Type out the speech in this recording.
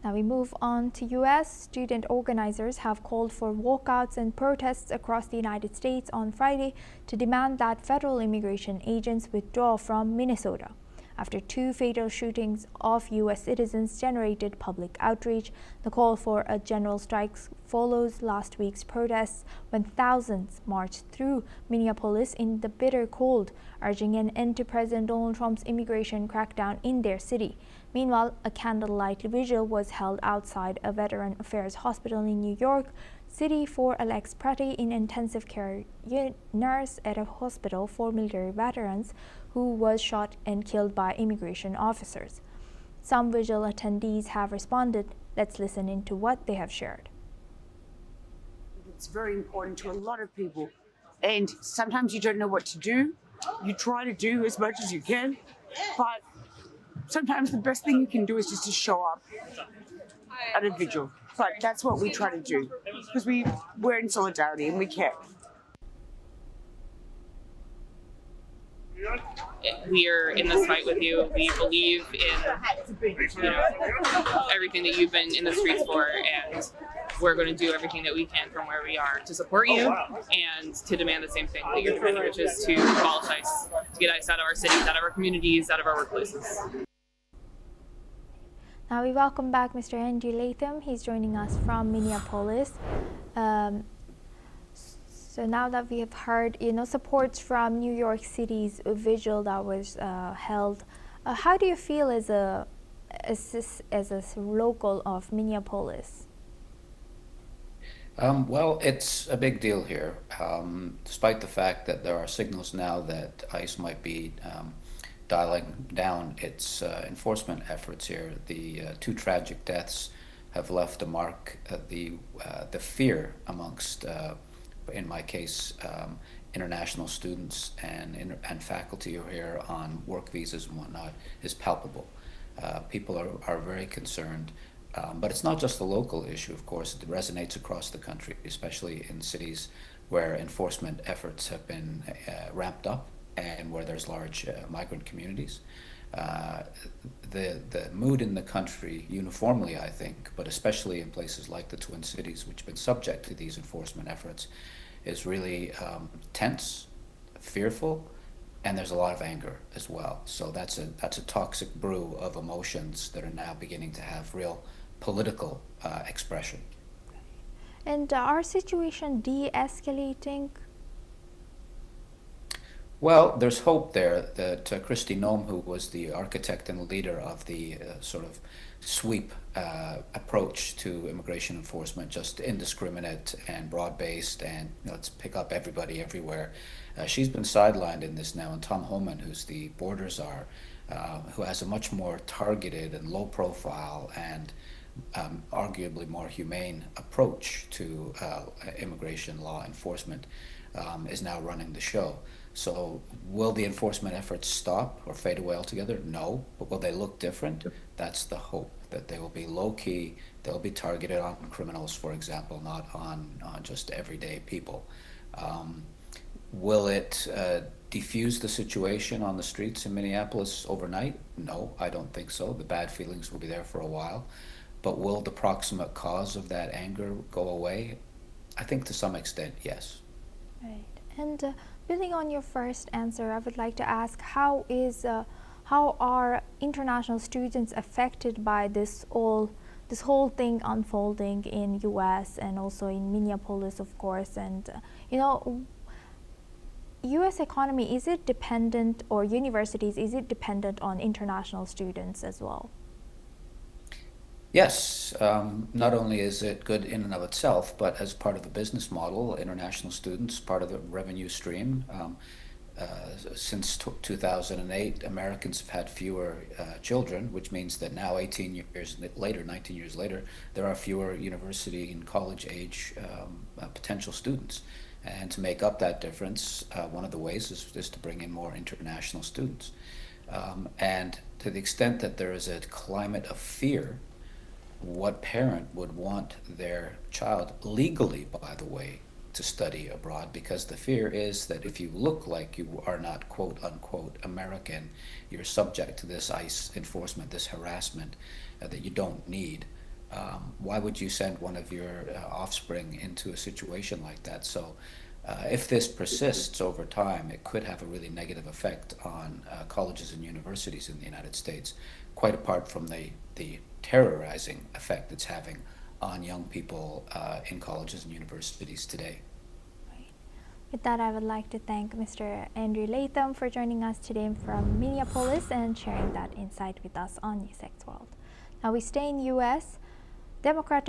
Now we move on to U.S. Student organizers have called for walkouts and protests across the United States on Friday to demand that federal immigration agents withdraw from Minnesota. After two fatal shootings of U.S. citizens generated public outrage, the call for a general strike follows last week's protests when thousands marched through Minneapolis in the bitter cold, urging an end to President Donald Trump's immigration crackdown in their city. Meanwhile, a candlelight vigil was held outside a Veteran Affairs hospital in New York City for Alex Pratt, an intensive care nurse at a hospital for military veterans who was shot and killed by immigration officers. Some vigil attendees have responded. Let's listen into what they have shared. It's very important to a lot of people, and sometimes you don't know what to do. You try to do as much as you can, but sometimes the best thing you can do is just to show up at a vigil. But that's what we try to do, because we're in solidarity and we care. We are in this fight with you. We believe in everything that you've been in the streets for, and we're going to do everything that we can from where we are to support you and to demand the same thing that you're doing, which is to abolish ICE, to get ICE out of our cities, out of our communities, out of our workplaces. Now we welcome back Mr. Andrew Latham. He's joining us from Minneapolis. So now that we have heard, supports from New York City's vigil that was held, how do you feel as a local of Minneapolis? Well, it's a big deal here, despite the fact that there are signals now that ICE might be dialing down its enforcement efforts here. The two tragic deaths have left a mark. The fear amongst in my case, international students and faculty who are here on work visas and whatnot is palpable. People are very concerned, but it's not just a local issue, of course. It resonates across the country, especially in cities where enforcement efforts have been ramped up and where there's large migrant communities. The mood in the country uniformly, I think, but especially in places like the Twin Cities, which have been subject to these enforcement efforts, is really tense, fearful, and there's a lot of anger as well. So that's a toxic brew of emotions that are now beginning to have real political expression. And our situation de-escalating? Well, there's hope there that Kristi Noem, who was the architect and leader of the sort of sweep approach to immigration enforcement, just indiscriminate and broad-based and let's pick up everybody everywhere. She's been sidelined in this now, and Tom Homan, who's the border czar, who has a much more targeted and low-profile and arguably more humane approach to immigration law enforcement, is now running the show. So will the enforcement efforts stop or fade away altogether? No. But will they look different? That's the hope, that they will be low-key, they'll be targeted on criminals, for example, not on just everyday people. Will it defuse the situation on the streets in Minneapolis overnight? No, I don't think so. The bad feelings will be there for a while. But will the proximate cause of that anger go away? I think to some extent, yes. Right. And building on your first answer, I would like to ask, how are international students affected by this whole thing unfolding in U.S. and also in Minneapolis, of course? And U.S. economy, is it dependent, or universities, is it dependent on international students as well? Yes, not only is it good in and of itself, but as part of the business model, international students, part of the revenue stream. Since 2008, Americans have had fewer children, which means that now 19 years later, there are fewer university and college age potential students. And to make up that difference, one of the ways is to bring in more international students. And to the extent that there is a climate of fear, what parent would want their child, legally, by the way, to study abroad? Because the fear is that if you look like you are not quote unquote American, you're subject to this ICE enforcement, this harassment that you don't need. why would you send one of your offspring into a situation like that? So if this persists over time, it could have a really negative effect on colleges and universities in the United States, quite apart from the terrorizing effect it's having on young people in colleges and universities today. With that, I would like to thank Mr. Andrew Latham for joining us today from Minneapolis and sharing that insight with us on NewsX World. Now we stay in U.S. Democratic